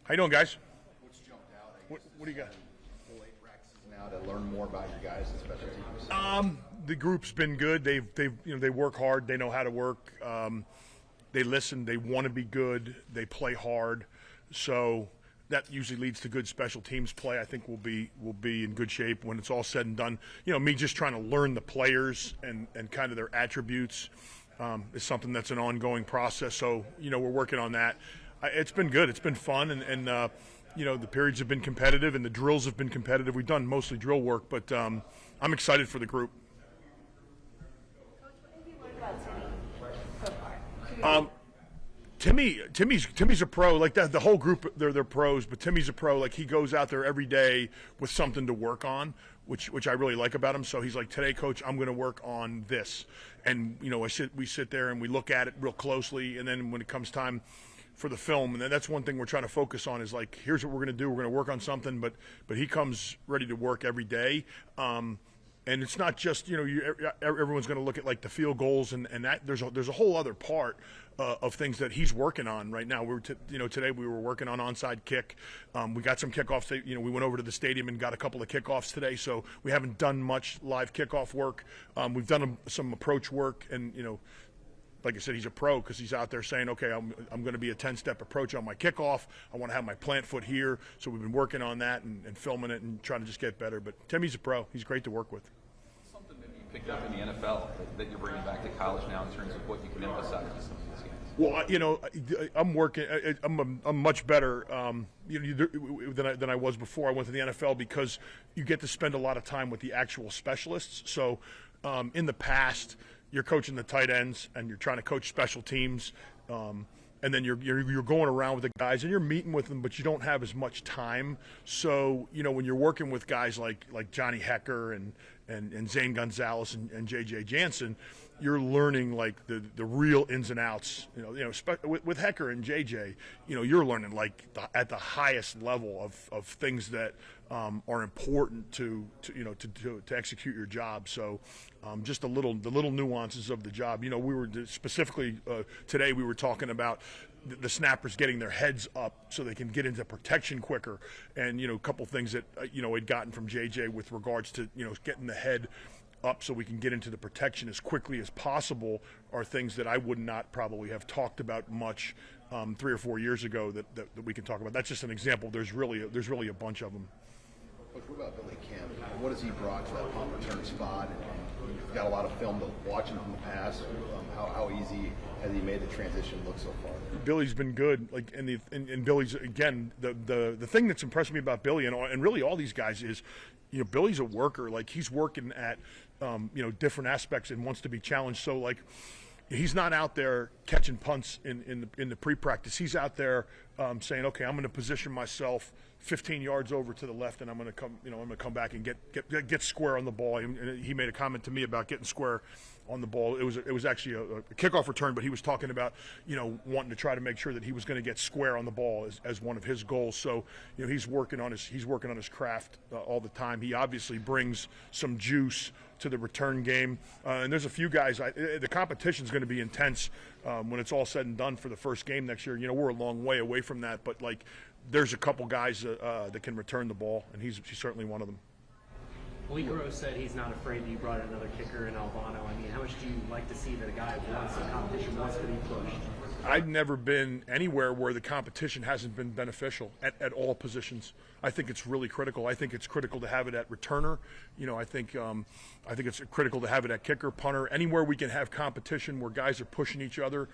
How you doing, guys? What's jumped out? What do you got? Full 8 practices now to learn more about your guys and special teams. The group's been good. They work hard. They know how to work. They listen. They want to be good. They play hard. So that usually leads to good special teams play. I think we'll be in good shape when it's all said and done. Me just trying to learn the players and kind of their attributes is something that's an ongoing process. So we're working on that. It's been good. It's been fun, and the periods have been competitive, and the drills have been competitive. We've done mostly drill work, but I'm excited for the group. Coach, what have you learned about Timmy so far? Timmy's a pro. Like that, the whole group they're pros, but Timmy's a pro. Like he goes out there every day with something to work on, which I really like about him. So he's like, today, coach, I'm going to work on this, and we sit there and we look at it real closely, and then when it comes time for the film, and that's one thing we're trying to focus on is like, here's what we're going to do. We're going to work on something, but he comes ready to work every day. And it's not just everyone's going to look at like the field goals and that there's a whole other part of things that he's working on right now. Today we were working on onside kick. We got some kickoffs. We went over to the stadium and got a couple of kickoffs today. So we haven't done much live kickoff work. We've done some approach work, and like I said, he's a pro because he's out there saying, okay, I'm going to be a 10-step approach on my kickoff. I want to have my plant foot here. So we've been working on that and filming it and trying to just get better. But Timmy's a pro. He's great to work with. Something that you picked up in the NFL that you're bringing back to college now in terms of what you can emphasize in some of these games? Well, I'm working. I'm much better than I was before I went to the NFL because you get to spend a lot of time with the actual specialists. So in the past, you're coaching the tight ends and you're trying to coach special teams, and then you're going around with the guys and you're meeting with them, but you don't have as much time. So when you're working with guys like Johnny Hecker and Zane Gonzalez and J.J. Jansen, you're learning like the real ins and outs. With Hecker and J.J., you're learning like at the highest level of things that are important to execute your job. So just the little nuances of the job. We were specifically today we were talking about the snappers getting their heads up so they can get into protection quicker, and a couple things that had gotten from JJ with regards to getting the head up so we can get into the protection as quickly as possible are things that I would not probably have talked about much 3 or 4 years ago that we can talk about. That's just an example. There's really a bunch of them. Coach, what about Billy Kemp? What has he brought to that punt return spot? And you've got a lot of film to watch him from the past. How easy has he made the transition look so far? Billy's been good. Like and Billy's again the thing that's impressed me about Billy and really all these guys is Billy's a worker. Like he's working at different aspects and wants to be challenged. So like he's not out there catching punts in the pre-practice. He's out there saying, okay, I'm going to position myself 15 yards over to the left, and I'm going to come back and get square on the ball. And he made a comment to me about getting square on the ball. It was actually a kickoff return, but he was talking about wanting to try to make sure that he was going to get square on the ball as one of his goals. So he's working on his craft all the time. He obviously brings some juice to the return game, and there's a few guys. The competition's going to be intense when it's all said and done for the first game next year. We're a long way away from that, but like there's a couple guys that can return the ball, and he's certainly one of them. Lee said he's not afraid that you brought in another kicker in Albano. I mean, how much do you like to see that a guy wants the competition, wants to be pushed? I've never been anywhere where the competition hasn't been beneficial at all positions. I think it's really critical. I think it's critical to have it at returner. I think it's critical to have it at kicker, punter. Anywhere we can have competition where guys are pushing each other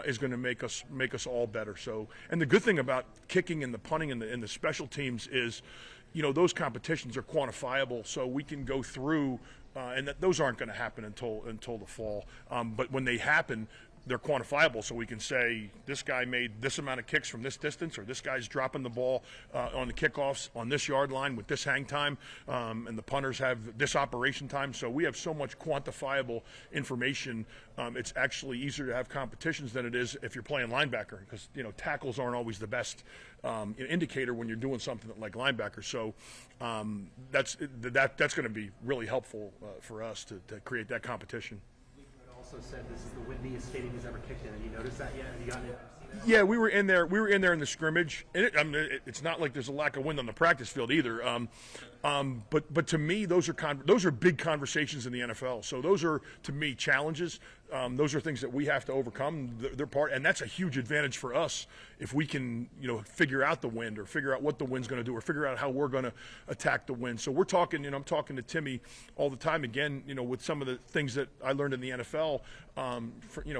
is going to make us all better. So, and the good thing about kicking and the punting and the special teams is, those competitions are quantifiable. So we can go through, and those aren't going to happen until the fall. But when they happen, they're quantifiable, so we can say this guy made this amount of kicks from this distance, or this guy's dropping the ball on the kickoffs on this yard line with this hang time, and the punters have this operation time. So we have so much quantifiable information. It's actually easier to have competitions than it is if you're playing linebacker, because tackles aren't always the best indicator when you're doing something like linebacker. So that's going to be really helpful for us to create that competition. Also said this is the windiest stadium he's ever kicked in. Have you noticed that yet? Have you gotten it? Yeah, we were in there. We were in there in the scrimmage, and it's not like there's a lack of wind on the practice field either. But to me, those are big conversations in the NFL. So those are, to me, challenges. Those are things that we have to overcome. They're part, and that's a huge advantage for us if we can, figure out the wind or figure out what the wind's going to do or figure out how we're going to attack the wind. So we're talking. I'm talking to Timmy all the time. Again, with some of the things that I learned in the NFL,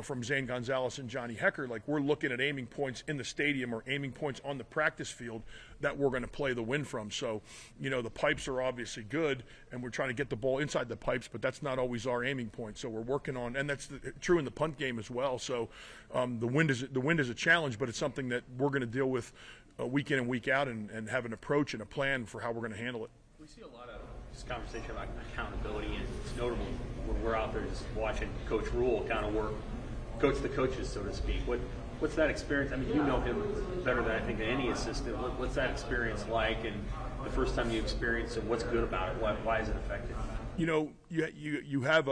from Zane Gonzalez and Johnny Hecker. Like, we're looking at aiming points in the stadium or aiming points on the practice field that we're going to play the wind from. So, the pipes are obviously good, and we're trying to get the ball inside the pipes, but that's not always our aiming point. So we're working on, and that's true in the punt game as well. So the wind is a challenge, but it's something that we're going to deal with week in and week out, and have an approach and a plan for how we're going to handle it. We see a lot of this conversation about accountability, and it's notable when we're out there just watching Coach Rule kind of work, coach the coaches, so to speak. What's that experience? I mean, you know him better than I think any assistant. What's that experience like, and the first time you experienced it, what's good about it? Why is it effective? You have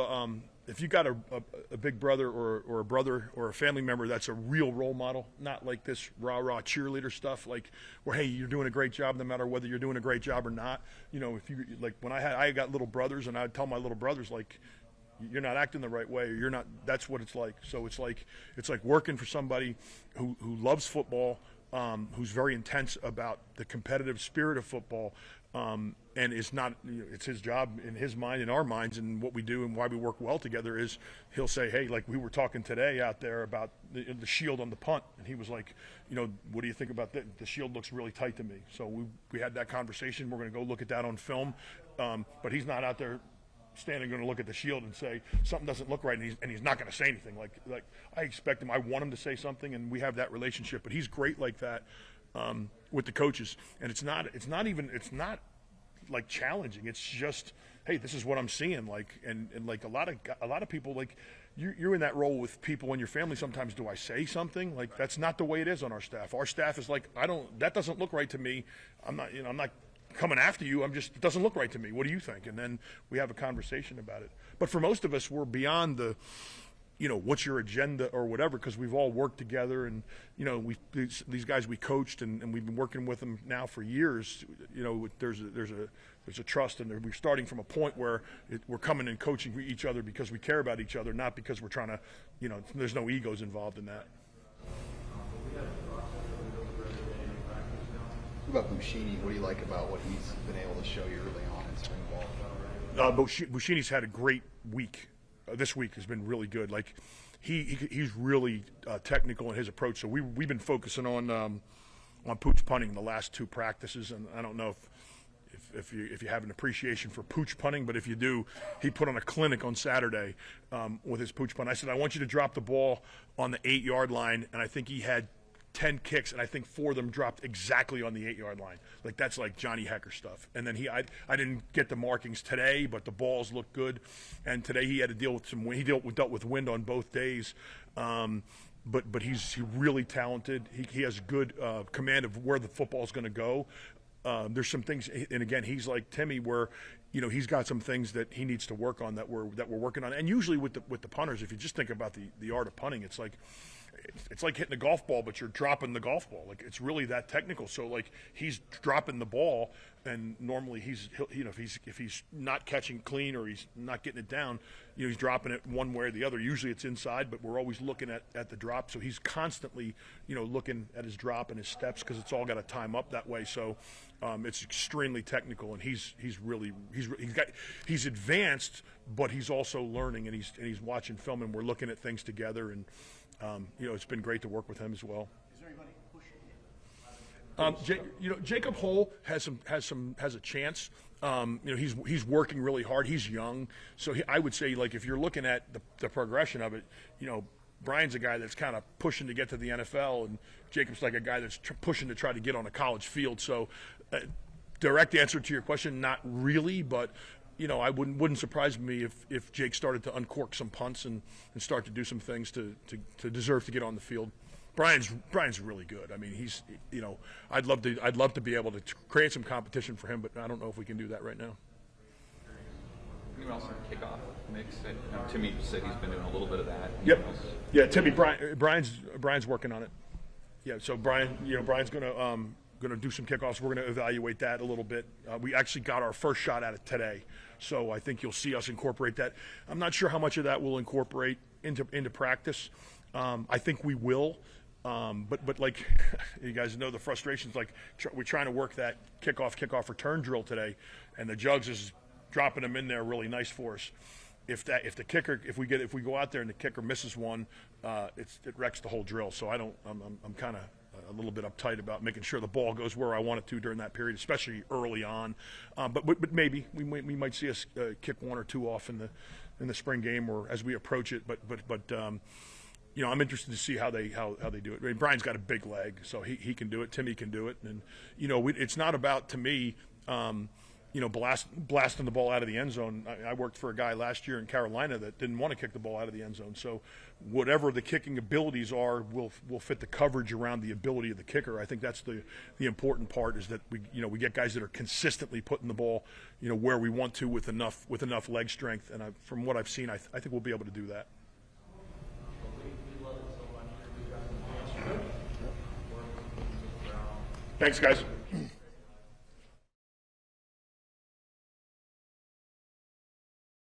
if you got a big brother or a brother or a family member that's a real role model, not like this rah-rah cheerleader stuff, like where, hey, you're doing a great job no matter whether you're doing a great job or not. If you, like, when I got little brothers, and I'd tell my little brothers, like, you're not acting the right way, or you're not. That's what it's like. So it's like working for somebody who loves football, who's very intense about the competitive spirit of football, and it's not. It's his job in his mind, in our minds, and what we do and why we work well together is he'll say, hey, like we were talking today out there about the shield on the punt, and he was like, what do you think about that? The shield looks really tight to me. So we had that conversation. We're going to go look at that on film, but he's not out there standing going to look at the shield and say something doesn't look right, and he's not going to say anything. Like I expect him, I want him to say something, and we have that relationship. But he's great like that with the coaches, and it's not like challenging. It's just, hey, this is what I'm seeing. Like and like a lot of people, like you're in that role with people in your family. Sometimes, do I say something? Like, that's not the way it is on our staff. Our staff is like, that doesn't look right to me. I'm not coming after you. It doesn't look right to me. What do you think? And then we have a conversation about it. But for most of us, we're beyond the, what's your agenda or whatever, because we've all worked together, and, these guys we coached, and we've been working with them now for years. There's a trust, and we're starting from a point where we're coming and coaching each other because we care about each other, not because we're trying to, there's no egos involved in that. What about Bushini? What do you like about what he's been able to show you early on in spring ball? Bushini's had a great week. This week has been really good. Like he's really technical in his approach. So we've been focusing on pooch punting the last two practices, and I don't know if you have an appreciation for pooch punting, but if you do, he put on a clinic on Saturday with his pooch punt. I said, I want you to drop the ball on the 8-yard line, and I think he had 10 kicks, and I think 4 of them dropped exactly on the 8-yard line. Like, that's like Johnny Hecker stuff. And then I didn't get the markings today, but the balls looked good. And today he had to deal with some wind. He dealt with wind on both days. But he's really talented. He has good command of where the football is going to go. There's some things, and again, he's like Timmy, where he's got some things that he needs to work on that we're working on. And usually with the punters, if you just think about the art of punting, it's like hitting a golf ball, but you're dropping the golf ball. Like, it's really that technical. So, like, he's dropping the ball, and normally if he's not catching clean or he's not getting it down, he's dropping it one way or the other. Usually it's inside, but we're always looking at the drop. So he's constantly, looking at his drop and his steps, because it's all got to time up that way. So it's extremely technical, and he's advanced, but he's also learning, and he's watching film, and we're looking at things together, and it's been great to work with him as well. Is there anybody pushing him? Jacob Hull has a chance. He's working really hard. He's young, so I would say, like, if you're looking at the progression of it, Brian's a guy that's kind of pushing to get to the NFL, and Jacob's like a guy that's pushing to try to get on a college field. So, direct answer to your question, not really, but I wouldn't surprise me if Jake started to uncork some punts and start to do some things to deserve to get on the field. Brian's really good. I mean, he's I'd love to be able to create some competition for him, but I don't know if we can do that right now. Anyone else on the kickoff mix? Timmy said he's been doing a little bit of that. Yep. Yeah, Timmy. Brian's working on it. Yeah, so Brian's going to do some kickoffs. We're going to evaluate that a little bit. We actually got our first shot at it today, so I think you'll see us incorporate that. I'm not sure how much of that we'll incorporate into practice. I think we will, but like you guys know, the frustrations. Like we're trying to work that kickoff return drill today, and the Jugs is dropping them in there really nice for us. If we go out there and the kicker misses one, it wrecks the whole drill. So I'm kind of a little bit uptight about making sure the ball goes where I want it to during that period, especially early on. But maybe we might see us kick one or two off in the spring game or as we approach it. But I'm interested to see how they do it. I mean, Brian's got a big leg, so he can do it. Timmy can do it, and it's not about, to me. Blasting the ball out of the end zone. I worked for a guy last year in Carolina that didn't want to kick the ball out of the end zone. So whatever the kicking abilities are will fit the coverage around the ability of the kicker. I think that's the important part, is that we get guys that are consistently putting the ball where we want to with enough leg strength. And from what I've seen, I think we'll be able to do that. Thanks, guys.